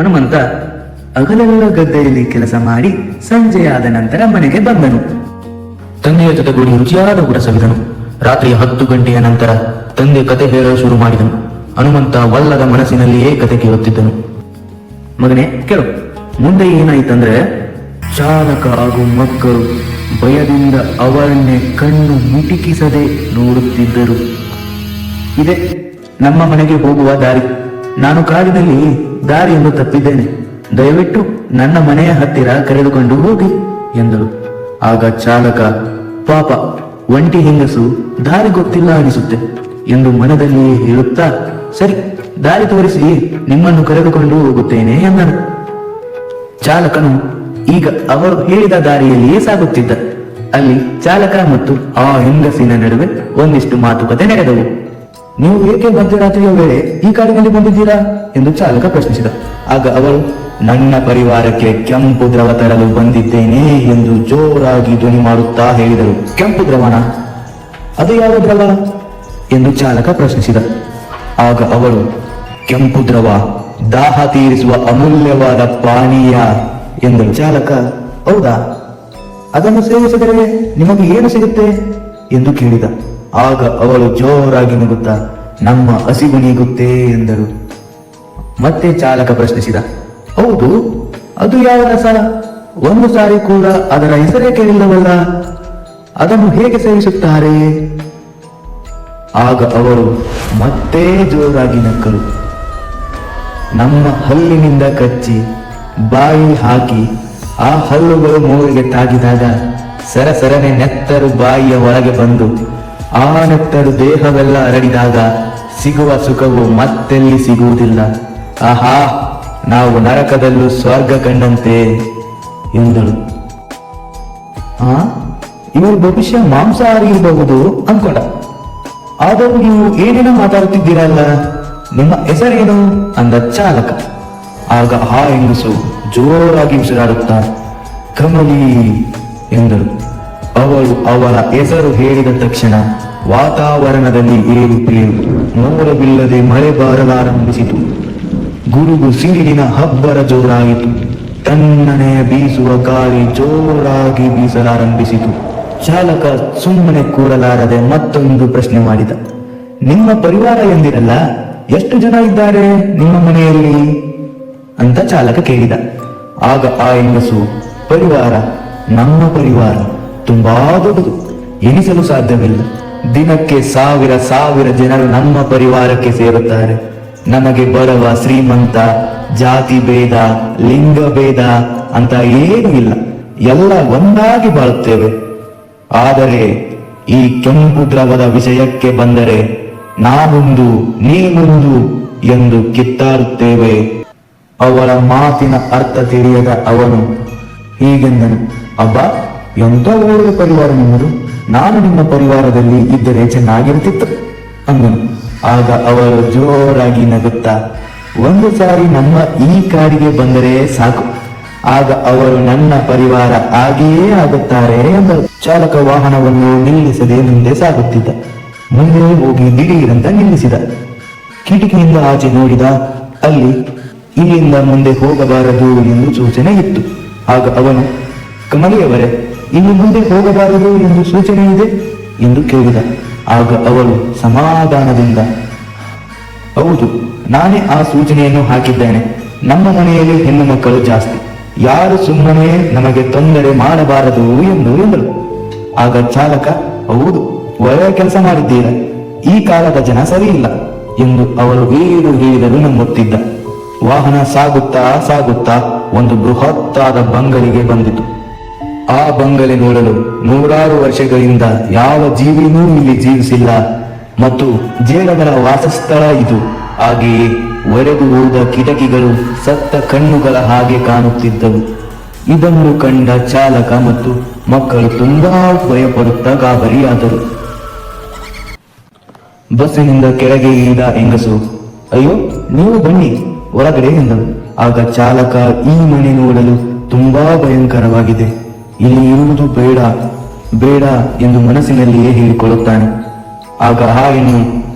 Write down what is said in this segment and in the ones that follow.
ಹನುಮಂತ ಹಗಲೆಲ್ಲ ಗದ್ದೆಯಲ್ಲಿ ಕೆಲಸ ಮಾಡಿ ಸಂಜೆಯಾದ ನಂತರ ಮನೆಗೆ ಬಂದನು. ತಂದೆಯ ಜೊತೆಗೂಡಿ ರುಚಿಯಾದ ಊಟ ಸವಿದನು. ರಾತ್ರಿ 10 ಗಂಟೆಯ ನಂತರ ತಂದೆ ಕತೆ ಹೇಳಲು ಶುರು ಮಾಡಿದನು. ಹನುಮಂತ ವಲ್ಲದ ಮನಸ್ಸಿನಲ್ಲಿಯೇ ಕತೆ ಕೇಳುತ್ತಿದ್ದನು. ಮಗನೇ ಕೇಳು, ಮುಂದೆ ಏನಾಯ್ತಂದ್ರೆ, ಚಾಲಕ ಹಾಗೂ ಮಕ್ಕಳು ಭಯದಿಂದ ಅವರನ್ನೇ ಕಣ್ಣು ಮಿಟಿಕಿಸದೆ ನೋಡುತ್ತಿದ್ದರು. ಇದೆ ನಮ್ಮ ಮನೆಗೆ ಹೋಗುವ ದಾರಿ. ನಾನು ಕಾಡಿನಲ್ಲಿ ದಾರಿಯನ್ನು ತಪ್ಪಿದ್ದೇನೆ. ದಯವಿಟ್ಟು ನನ್ನ ಮನೆಯ ಹತ್ತಿರ ಕರೆದುಕೊಂಡು ಹೋಗಿ ಎಂದಳು. ಆಗ ಚಾಲಕ, ಪಾಪ ಒಂಟಿ ಹೆಂಗಸು ದಾರಿ ಗೊತ್ತಿಲ್ಲ ಅನಿಸುತ್ತೆ ಎಂದು ಮನದಲ್ಲಿಯೇ ಹೇಳುತ್ತಾ, ಸರಿ ದಾರಿ ತೋರಿಸಿ ನಿಮ್ಮನ್ನು ಕರೆದುಕೊಂಡು ಹೋಗುತ್ತೇನೆ ಎಂದನು. ಚಾಲಕನು ಈಗ ಅವರು ಹೇಳಿದ ದಾರಿಯಲ್ಲಿಯೇ ಸಾಗುತ್ತಿದ್ದ. ಅಲ್ಲಿ ಚಾಲಕ ಮತ್ತು ಆ ಹೆಂಗಸಿನ ನಡುವೆ ಒಂದಿಷ್ಟು ಮಾತುಕತೆ ನಡೆದವು. ನೀವು ಏಕೆ ಮಧ್ಯರಾತ್ರಿಯ ವೇಳೆ ಈ ಕಾಡಿನಲ್ಲಿ ಬಂದಿದ್ದೀರಾ ಎಂದು ಚಾಲಕ ಪ್ರಶ್ನಿಸಿದ. ಆಗ ಅವಳು, ನನ್ನ ಪರಿವಾರಕ್ಕೆ ಕೆಂಪು ದ್ರವ ತರಲು ಬಂದಿದ್ದೇನೆ ಎಂದು ಜೋರಾಗಿ ಧ್ವನಿ ಮಾಡುತ್ತಾ ಹೇಳಿದರು. ಕೆಂಪು ದ್ರವಣ? ಅದು ಯಾವ ದ್ರವ ಎಂದು ಚಾಲಕ ಪ್ರಶ್ನಿಸಿದ. ಆಗ ಅವಳು, ಕೆಂಪು ದ್ರವ ದಾಹ ತೀರಿಸುವ ಅಮೂಲ್ಯವಾದ ಪಾನೀಯ ಎಂದಳು. ಚಾಲಕ, ಹೌದಾ? ಅದನ್ನು ಸೇವಿಸಿದರೆ ನಿಮಗೆ ಏನು ಸಿಗುತ್ತೆ ಎಂದು ಕೇಳಿದ. ಆಗ ಅವಳು ಜೋರಾಗಿ ನಗುತ್ತಾ, ನಮ್ಮ ಹಸಿವು ನೀಗುತ್ತೆ ಎಂದಳು. ಮತ್ತೆ ಚಾಲಕ ಪ್ರಶ್ನಿಸಿದ, ಹೌದು, ಅದು ಯಾವ ರಸ? ಒಂದು ಸಾರಿ ಕೂಡ ಅದರ ಹೆಸರೇ ಕೇಳಿಲ್ಲವಲ್ಲ, ಅದನ್ನು ಹೇಗೆ ಸೇವಿಸುತ್ತಾರೆ? ಆಗ ಅವರು ಮತ್ತೆ ಜೋರಾಗಿ ನಕ್ಕರು. ನಮ್ಮ ಹಲ್ಲಿನಿಂದ ಕಚ್ಚಿ ಬಾಯಿ ಹಾಕಿ ಆ ಹಲ್ಲುಗಳು ಮೂಗಿಗೆ ತಾಗಿದಾಗ ಸರಸರನೆ ನೆತ್ತರು ಬಾಯಿಯ ಒಳಗೆ ಬಂದು ಆ ನೆತ್ತರು ದೇಹವೆಲ್ಲ ಹರಡಿದಾಗ ಸಿಗುವ ಸುಖವು ಮತ್ತೆಲ್ಲಿ ಸಿಗುವುದಿಲ್ಲ. ಆಹಾ, ನಾವು ನರಕದಲ್ಲೂ ಸ್ವರ್ಗ ಕಂಡಂತೆ ಎಂದಳು. ಇವರು ಬಹುಶಃ ಮಾಂಸಾಹಾರಿ ಇರಬಹುದು ಅನ್ಕೊಂಡ. ಆದರೂ ನೀವು ಏನೇನೋ ಮಾತಾಡುತ್ತಿದ್ದೀರಲ್ಲ, ನಿಮ್ಮ ಹೆಸರೇನು ಅಂದ ಚಾಲಕ. ಆಗ ಆ ಹೆಂಗಸು ಜೋರಾಗಿ ಉಸಿರಾಡುತ್ತಾ, ಕಮಲಿ ಎಂದಳು. ಅವಳು ಅವಳ ಹೆಸರು ಹೇಳಿದ ತಕ್ಷಣ ವಾತಾವರಣದಲ್ಲಿ ಏರುಪೇರು, ಮೋಡವಿಲ್ಲದೆ ಮಳೆ ಬಾರಲಾರಂಭಿಸಿತು. ಗುಡುಗು ಸಿಡಿಲಿನ ಹಬ್ಬರ ಜೋರಾಯಿತು. ತಣ್ಣನೆ ಬೀಸುವ ಗಾಳಿ ಜೋರಾಗಿ ಬೀಸಲಾರಂಭಿಸಿತು. ಚಾಲಕ ಸುಮ್ಮನೆ ಕೂರಲಾರದೆ ಮತ್ತೊಂದು ಪ್ರಶ್ನೆ ಮಾಡಿದ. ನಿಮ್ಮ ಪರಿವಾರ ಎಂದಿರಲ್ಲ, ಎಷ್ಟು ಜನ ಇದ್ದಾರೆ ನಿಮ್ಮ ಮನೆಯಲ್ಲಿ ಅಂತ ಚಾಲಕ ಕೇಳಿದ. ಆಗ ಆ ಹೆಂಗಸು, ಪರಿವಾರ, ನಮ್ಮ ಪರಿವಾರ ತುಂಬಾ ದೊಡ್ಡದು, ಎಣಿಸಲು ಸಾಧ್ಯವಿಲ್ಲ. ದಿನಕ್ಕೆ ಸಾವಿರ ಜನರು ನಮ್ಮ ಪರಿವಾರಕ್ಕೆ ಸೇರುತ್ತಾರೆ. ನಮಗೆ ಬಡವ ಶ್ರೀಮಂತ, ಜಾತಿ ಭೇದ, ಲಿಂಗ ಭೇದ ಅಂತ ಏನೂ ಇಲ್ಲ, ಎಲ್ಲ ಒಂದಾಗಿ ಬಾಳುತ್ತೇವೆ. ಆದರೆ ಈ ಕೆಂಪು ದ್ರವದ ವಿಷಯಕ್ಕೆ ಬಂದರೆ ನಾನೊಂದು ನೀನೊಂದು ಎಂದು ಕಿತ್ತಾಡುತ್ತೇವೆ. ಅವಳ ಮಾತಿನ ಅರ್ಥ ತಿಳಿಯದ ಅವನು ಹೀಗೆಂದನು, ಅಬ್ಬಾ, ಎಂಥ ಒಳ್ಳೆಯ ಪರಿವಾರ ನಿಮ್ಮದು, ನಾನು ನಿಮ್ಮ ಪರಿವಾರದಲ್ಲಿ ಇದ್ದರೆ ಚೆನ್ನಾಗಿರುತ್ತಿತ್ತು ಅಂದನು. ಆಗ ಅವರು ಜೋರಾಗಿ ನಗುತ್ತಾ, ಒಂದು ಸಾರಿ ನಮ್ಮ ಈ ಕಾಡಿಗೆ ಬಂದರೆ ಸಾಕು, ಆಗ ಅವರು ನನ್ನ ಪರಿವಾರ ಹಾಗೆಯೇ ಆಗುತ್ತಾರೆ ಎಂದರು. ಚಾಲಕ ವಾಹನವನ್ನು ನಿಲ್ಲಿಸದೆ ಮುಂದೆ ಸಾಗುತ್ತಿದ್ದ. ಮುಂದೆ ಹೋಗಿ ದಿಢೀರಂತ ನಿಲ್ಲಿಸಿದ. ಕಿಟಕಿಯಿಂದ ಆಚೆ ನೋಡಿದ. ಅಲ್ಲಿ ಇಲ್ಲಿಂದ ಮುಂದೆ ಹೋಗಬಾರದು ಎಂದು ಸೂಚನೆ ಇತ್ತು. ಆಗ ಅವನು, ಕಮಲಿಯವರೇ, ಇನ್ನು ಮುಂದೆ ಹೋಗಬಾರದು ಎಂದು ಸೂಚನೆ ಇದೆ ಎಂದು ಕೇಳಿದ. ಆಗ ಅವಳು ಸಮಾಧಾನದಿಂದ, ಹೌದು, ನಾನೇ ಆ ಸೂಚನೆಯನ್ನು ಹಾಕಿದ್ದೇನೆ. ನಮ್ಮ ಮನೆಯಲ್ಲಿ ಹೆಣ್ಣು ಮಕ್ಕಳು ಜಾಸ್ತಿ, ಯಾರು ಸುಮ್ಮನೆ ನಮಗೆ ತೊಂದರೆ ಮಾಡಬಾರದು ಎಂದಳು. ಆಗ ಚಾಲಕ, ಹೌದು, ಒಳ್ಳೆಯ ಕೆಲಸ ಮಾಡಿದ್ದೀರ, ಈ ಕಾಲದ ಜನ ಸರಿ ಇಲ್ಲ ಎಂದು ಅವಳು ಹೇಳಿದರೂ ನಂಬುತ್ತಿದ್ದ. ವಾಹನ ಸಾಗುತ್ತಾ ಒಂದು ಬೃಹತ್ತಾದ ಬಂಗಲೆಗೆ ಬಂದಿತು. ಆ ಬಂಗಲೆ ನೋಡಲು 100 ವರ್ಷಗಳಿಂದ ಯಾವ ಜೀವಿನೂ ಇಲ್ಲಿ ಜೀವಿಸಿಲ್ಲ ಮತ್ತು ಜೇಡಗಳ ವಾಸಸ್ಥಳ ಇದು. ಹಾಗೆಯೇ ಒಡೆದು ಹೋದ ಕಿಟಕಿಗಳು ಸತ್ತ ಕಣ್ಣುಗಳ ಹಾಗೆ ಕಾಣುತ್ತಿದ್ದವು. ಇದನ್ನು ಕಂಡ ಚಾಲಕ ಮತ್ತು ಮಕ್ಕಳು ತುಂಬಾ ಭಯಪಡುತ್ತಾ ಗಾಬರಿಯಾದರು. ಬಸ್ಸಿನಿಂದ ಕೆಳಗೆ ಇಳಿದ ಹೆಂಗಸು, ಅಯ್ಯೋ, ನೀವು ಬನ್ನಿ ಹೊರಗಡೆ ಎಂದಳು. ಆಗ ಚಾಲಕ, ಈ ಮನೆ ನೋಡಲು ತುಂಬಾ ಭಯಂಕರವಾಗಿದೆ, ಇಲ್ಲಿ ಇರುವುದು ಬೇಡ ಎಂದು ಮನಸ್ಸಿನಲ್ಲಿಯೇ ಹೇಳಿಕೊಳ್ಳುತ್ತಾನೆ. ಆಗ ಆ ಹೆಣ್ಣು,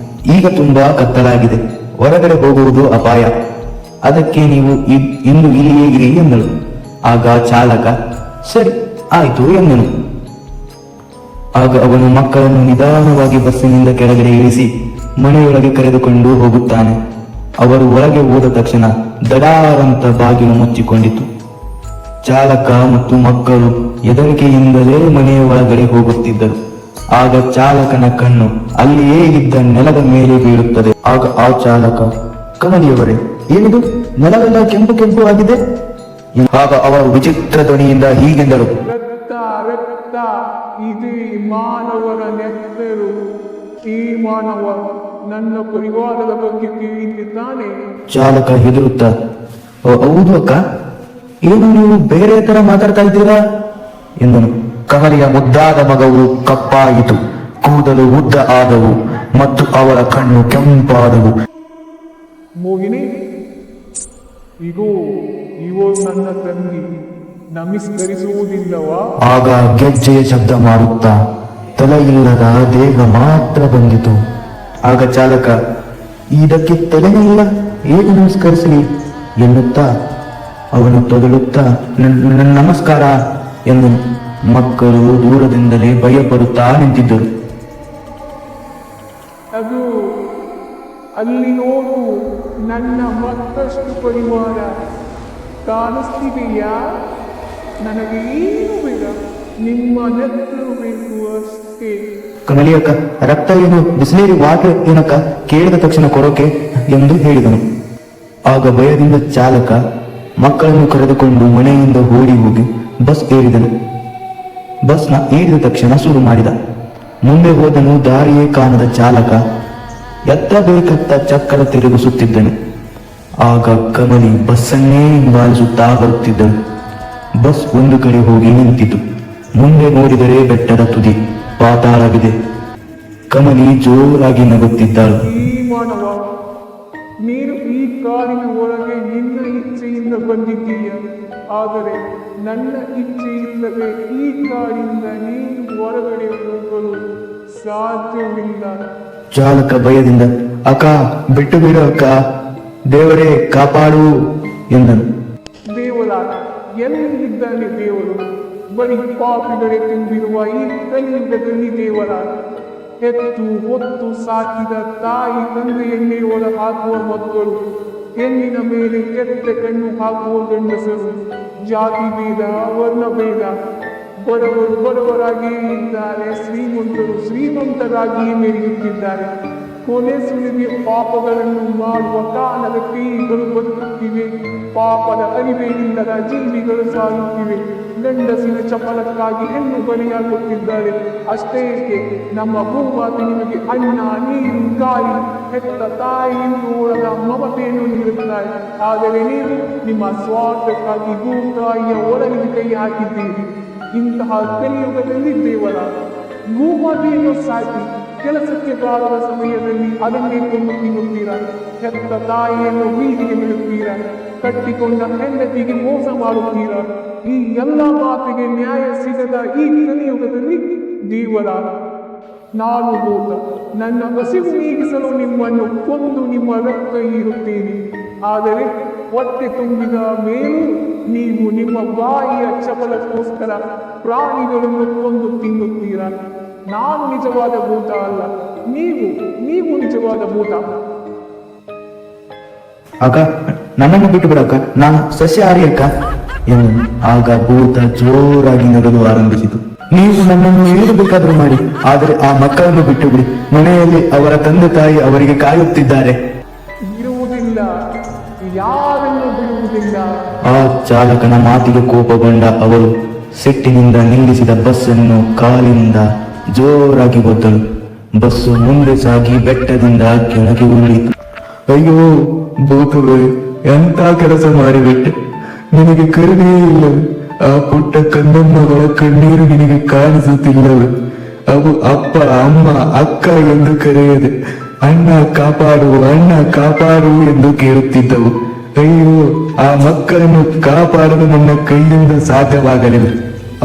ಈಗ ತುಂಬಾ ಕತ್ತಲಾಗಿದೆ, ಹೊರಗಡೆ ಹೋಗುವುದು ಅಪಾಯ, ಅದಕ್ಕೆ ನೀವು ಇಂದು ಇಲ್ಲಿಯೇ ಇರಿ ಎಂದಳು. ಆಗ ಚಾಲಕ ಸರಿ ಆಯ್ತು ಎಂದನು. ಆಗ ಅವನು ಮಕ್ಕಳನ್ನು ನಿಧಾನವಾಗಿ ಬಸ್ಸಿನಿಂದ ಕೆಳಗಡೆ ಇಳಿಸಿ ಮನೆಯೊಳಗೆ ಕರೆದುಕೊಂಡು ಹೋಗುತ್ತಾನೆ. ಅವರು ಒಳಗೆ ಹೋದ ತಕ್ಷಣ ದಡಾರಂತ ಬಾಗಿಲು ಮುಚ್ಚಿಕೊಂಡಿತು. ಚಾಲಕ ಮತ್ತು ಮಕ್ಕಳು ಹೆದರಿಕೆಯಿಂದಲೇ ಮನೆಯ ಒಳಗಡೆ ಹೋಗುತ್ತಿದ್ದರು. ಆಗ ಚಾಲಕನ ಕಣ್ಣು ಅಲ್ಲಿಯೇ ಇದ್ದ ನೆಲದ ಮೇಲೆ ಬೀಳುತ್ತದೆ. ಆಗ ಆ ಚಾಲಕ, ಕಮಲಿಯವರೇ, ಏನಿದು ನೆಲವೆಲ್ಲ ಕೆಂಪು ಕೆಂಪು ಆಗಿದೆ? ಆಗ ಅವರು ವಿಚಿತ್ರ ಧ್ವನಿಯಿಂದ ಹೀಗೆಂದರು, ರಕ್ತ ರಕ್ತ ಇದೇ ಮಾನವರ ನೆತ್ತರು. ಈ ಮಾನವ ನನ್ನ ಪರಿವಾರದ ಬಗ್ಗೆ ಕೇಳಿದ್ದಾನೆ. ಚಾಲಕ ಹೆದರುತ್ತಾ, ಹೌದು ಅಕ್ಕ, ಏನು ನೀವು ಬೇರೆ ತರ ಮಾತಾಡ್ತಾ ಇದ್ದೀರಾ ಎಂದನು. ಕಮಲಿಯ ಮುದ್ದಾದ ಮಗವು ಕಪ್ಪಾಯಿತು, ಕೂದಲು ಉದ್ದ ಆದವು ಮತ್ತು ಅವಳ ಕಣ್ಣು ಕೆಂಪಾದವು. ಮೋಹಿನಿ, ಇಗೋ ಇವಳು ನನ್ನ ತಂಗಿ, ನಮಸ್ಕರಿಸುವುದಿಲ್ಲವಾ? ಆಗ ಗೆಜ್ಜೆಯ ಶಬ್ದ ಮಾಡುತ್ತಾ ತಲೆಯಿಲ್ಲದ ದೇಹ ಮಾತ್ರ ಬಂದಿತು. ಆಗ ಚಾಲಕ, ಇದಕ್ಕೆ ತಲೆನೇ ಇಲ್ಲ, ಹೇಗೆ ನಮಸ್ಕರಿಸಲಿ ಎನ್ನುತ್ತಾ ಅವನು ತೊದಲುತ್ತಾ ನಮಸ್ಕಾರ ಎಂದನು. ಮಕ್ಕಳು ದೂರದಿಂದಲೇ ಭಯಪಡುತ್ತಾ ನಿಂತಿದ್ದರು. ಅದು ಅಲ್ಲಿ ನೋಡು, ನನ್ನ ಮತ್ತಷ್ಟು ಪರಿವಾರ ಕಾಣಿಸ್ತಿದೆಯಾ? ನನಗೆ ಏನು ಬೇಡ, ನಿಮ್ಮ ನೆತ್ತರು ಬೇಕು ಅಷ್ಟೇ. ಕಮಲಿ ಅಕ್ಕ, ರಕ್ತ ಏನು, ಬಿಸಿಲೇರಿ ವಾಟರ್ ಏನಕ್ಕ, ಕೇಳಿದ ತಕ್ಷಣ ಕೊಡೋಕೆ ಎಂದು ಹೇಳಿದನು. ಆಗ ಭಯದಿಂದ ಚಾಲಕ ಮಕ್ಕಳನ್ನು ಕರೆದುಕೊಂಡು ಮನೆಯಿಂದ ಓಡಿ ಹೋಗಿ ಬಸ್ ಏರಿದನು. ಬಸ್ನ ಏರಿದ ತಕ್ಷಣ ಶುರು ಮಾಡಿದ. ಮುಂದೆ ಹೋದನು. ದಾರಿಯೇ ಕಾಣದ ಚಾಲಕ ಎತ್ತಬೇಕತ್ತ ಚಕ್ರ ತಿರುಗಿಸುತ್ತಿದ್ದನು. ಆಗ ಕಮಲಿ ಬಸ್ಸನ್ನೇ ಹಿಂಬಾಲಿಸುತ್ತಾ ಬರುತ್ತಿದ್ದಳು. ಬಸ್ ಒಂದು ಕಡೆ ಹೋಗಿ ನಿಂತಿತು. ಮುಂದೆ ನೋಡಿದರೆ ಬೆಟ್ಟದ ತುದಿ, ಪಾತಾಳವಿದೆ. ಕಮಲಿ ಜೋರಾಗಿ ನಗುತ್ತಿದ್ದಾಳು. ಈ ಮಾನವ, ನೀನು ಈ ಕಾರಿನ ಒಳಗೆ ನಿನ್ನ ಇಚ್ಛೆಯಿಂದ ಬಂದಿದ್ದೀಯ, ಆದರೆ ನನ್ನ ಇಚ್ಛೆಯಿಲ್ಲದೆ ಈ ಕಾರಿಂದ ನೀನು ಹೊರಗಡೆ ಹೋಗಲು ಸಾಧ್ಯವಿಲ್ಲ. ಚಾಲಕ ಭಯದಿಂದ, ಅಕ್ಕ ಬಿಟ್ಟು ಬಿಡು ಅಕ್ಕ, ದೇವರೇ ಕಾಪಾಡು ಎಂದನು. ದೇವರಾಗ ಎಲ್ಲಿದ್ದಾನೆ ದೇವರು? ಬರೀ ಪಾಪಿಗಳೇ ತುಂಬಿರುವ ಈ ಕಲಿಯುಗದಲ್ಲಿ ದೇವರಾಗ ಹೆತ್ತು ಹೊತ್ತು ಸಾಕಿದ ತಾಯಿ ತಂದೆಯನ್ನೇ ಹೊರ ಹಾಕುವ ಮಕ್ಕಳು, ಹೆಣ್ಣಿನ ಮೇಲೆ ಕೆಟ್ಟ ಕಣ್ಣು ಹಾಕುವ ಗಂಡಸರು, ಜಾತಿ ಭೇದ ವರ್ಣ ಭೇದ, ಬಡವರು ಬಡವರಾಗಿಯೇ ಇದ್ದಾರೆ, ಶ್ರೀಮಂತರು ಶ್ರೀಮಂತರಾಗಿಯೇ ಮೆರೆಯುತ್ತಿದ್ದಾರೆ. ಕೊನೆ ಸುಳಿಗೆ ಪಾಪಗಳನ್ನು ಮಾಡುವ ಕಾರಣದ ಕೈಗಳು ಬದುಕುತ್ತಿವೆ. ಪಾಪದ ಅರಿವೇ ಇಲ್ಲದ ಜೀವಿಗಳು ಸಾಯುತ್ತಿವೆ. ಗಂಡಸಿನ ಚಪಲಕ್ಕಾಗಿ ಹೆಣ್ಣು ಬಲಿಯಾಗುತ್ತಿದ್ದಾರೆ. ಅಷ್ಟೇ ಏಕೆ, ನಮ್ಮ ಭೂಮಾತೆ ನಿಮಗೆ ಅನ್ನ ನೀರು ಗಾಳಿ ಹೆತ್ತ ತಾಯಿಯನ್ನು ನೋಡದ ಮಮತೆಯನ್ನು ನೀಡುತ್ತಾರೆ. ಆದರೆ ನೀವು ನಿಮ್ಮ ಸ್ವಾರ್ಥಕ್ಕಾಗಿ ಭೂತಾಯಿಯ ಒಳಗಿನ ಕೈ ಹಾಕಿದ್ದೀರಿ. ಇಂತಹ ಕಲಿಯುಗದಲ್ಲಿ ದೇವರ ಭೂಮಾತೆಯನ್ನು ಸಾಕಿ ಕೆಲಸಕ್ಕೆ ಬಾರದ ಸಮಯದಲ್ಲಿ ಅದನ್ನೇ ಕೊಂಡು ತಿನ್ನುತ್ತೀರ. ಹೆತ್ತ ತಾಯಿಯನ್ನು ಬೀದಿಗೆ ಬಿಡುತ್ತೀರ. ಕಟ್ಟಿಕೊಂಡ ಹೆಂಡತಿಗೆ ಮೋಸ ಮಾಡುತ್ತೀರ. ಈ ಎಲ್ಲ ಮಾತಿಗೆ ನ್ಯಾಯ ಸಿಗದ ಈ ಕಲಿಯುಗದಲ್ಲಿ ದೇವರ ನಾನು ಭೂತ, ನನ್ನ ಹಸಿವು ನೀಗಿಸಲು ನಿಮ್ಮನ್ನು ಕೊಂದು ನಿಮ್ಮ ರಕ್ತ ಹೀರುತ್ತೇನೆ. ಆದರೆ ಹೊಟ್ಟೆ ತುಂಬಿದ ಮೇಲೂ ನೀವು ನಿಮ್ಮ ಬಾಯಿಯ ಚಪಲಕ್ಕೋಸ್ಕರ ಪ್ರಾಣಿಗಳನ್ನು ಕೊಂದು ತಿನ್ನುತ್ತೀರ. ನಾನು ನಿಜವಾದ ಭೂತ ಅಲ್ಲ, ನೀವು ನಿಜವಾದ ಭೂತ. ಅಕ್ಕ, ನನ್ನನ್ನು ಬಿಟ್ಟು ಬಿಡಕ್ಕ, ನಾನು ಸಸ್ಯಾಹಾರಿ ಅಕ್ಕ ಎಂದನು. ಆಗ ಭೂತ ಜೋರಾಗಿ ನಗಲು ಆರಂಭಿಸಿತು. ನೀವು ನನ್ನನ್ನು ಏನು ಬೇಕಾದರೂ ಮಾಡಿ, ಆದರೆ ಆ ಮಕ್ಕಳನ್ನು ಬಿಟ್ಟು ಬಿಡಿ. ಮನೆಯಲ್ಲಿ ಅವರ ತಂದೆ ತಾಯಿ ಅವರಿಗೆ ಕಾಯುತ್ತಿದ್ದಾರೆ. ಇರುವುದಿಲ್ಲ, ಯಾರನ್ನು ಬಿಡುವುದಿಲ್ಲ. ಆ ಚಾಲಕನ ಮಾತಿಗೆ ಕೋಪಗೊಂಡ ಅವರು ಸಿಟ್ಟಿನಿಂದ ನಿಲ್ಲಿಸಿದ ಬಸ್ಸನ್ನು ಕಾಲಿಂದ ಜೋರಾಗಿ ಒದ್ದಳು. ಬಸ್ಸು ಮುಂದೆ ಸಾಗಿ ಬೆಟ್ಟದಿಂದ ಕೆಳಗೆ ಉರುಳಿತು. ಅಯ್ಯೋ ಭೂತವೇ, ಎಂತ ಕೆಲಸ ಮಾಡಿಬಿಟ್ಟೆ, ನಿನಗೆ ಕರುಣೆ ಇಲ್ಲವೇ? ಆ ಪುಟ್ಟ ಕಣ್ಣಮ್ಮಗಳ ಕಣ್ಣೀರು ನಿನಗೆ ಕಾಣಿಸುತ್ತಿಲ್ಲವೇ? ಅವು ಅಪ್ಪ ಅಮ್ಮ ಅಕ್ಕ ಎಂದು ಕರೆಯದೆ ಅಣ್ಣ ಕಾಪಾಡು ಅಣ್ಣ ಕಾಪಾಡು ಎಂದು ಕೇಳುತ್ತಿದ್ದವು. ಅಯ್ಯೋ, ಆ ಮಕ್ಕಳನ್ನು ಪಾಡಲು ನನ್ನ ಕೈಯಿಂದ ಸಾಧ್ಯವಾಗಲಿಲ್ಲ.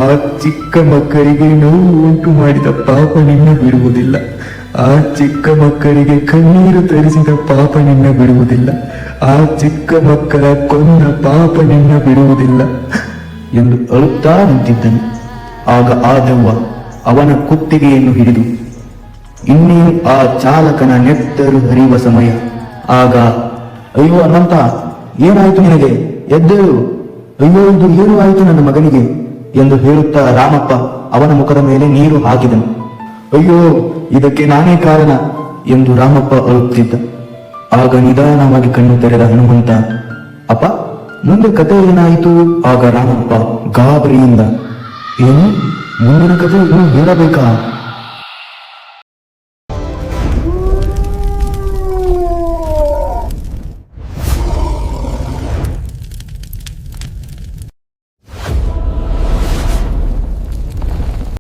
ಆ ಚಿಕ್ಕ ಮಕ್ಕಳಿಗೆ ನೋವು ಉಂಟು ಮಾಡಿದ ಪಾಪ ನಿನ್ನ ಬಿಡುವುದಿಲ್ಲ. ಆ ಚಿಕ್ಕ ಮಕ್ಕಳಿಗೆ ಕಣ್ಣೀರು ತರಿಸಿದ ಪಾಪ ನಿನ್ನ ಬಿಡುವುದಿಲ್ಲ. ಆ ಚಿಕ್ಕ ಮಕ್ಕಳ ಕೊಂದ ಪಾಪ ನಿನ್ನ ಬಿಡುವುದಿಲ್ಲ ಎಂದು ಅಳುತ್ತಾ ನಿಂತಿದ್ದನು. ಆಗ ಆ ದೆವ್ವ ಅವನ ಕುತ್ತಿಗೆಯನ್ನು ಹಿಡಿದು ಇನ್ನೇನು ಆ ಚಾಲಕನ ನೆತ್ತರು ಹರಿಯುವ ಸಮಯ. ಆಗ, ಅಯ್ಯೋ ಅನಂತ, ಏನಾಯಿತು ನಿನಗೆ? ಎದ್ದೇಳು. ಅಯ್ಯೋ, ಇದು ಏನು ಆಯಿತು ನನ್ನ ಮಗನಿಗೆ ಎಂದು ಹೇಳುತ್ತಾ ರಾಮಪ್ಪ ಅವನ ಮುಖದ ಮೇಲೆ ನೀರು ಹಾಕಿದನು. ಅಯ್ಯೋ, ಇದಕ್ಕೆ ನಾನೇ ಕಾರಣ ಎಂದು ರಾಮಪ್ಪ ಅಳುತ್ತಿದ್ದ. ಆಗ ನಿಧಾನವಾಗಿ ಕಣ್ಣು ತೆರೆದ ಹನುಮಂತ, ಅಪ್ಪ, ಮುಂದೆ ಕತೆ ಏನಾಯಿತು? ಆಗ ರಾಮಪ್ಪ ಗಾಬರಿಯಿಂದ, ಏನು ಮುಂದಿನ ಕತೆ ಇನ್ನೂ ಹೇಳಬೇಕಾ?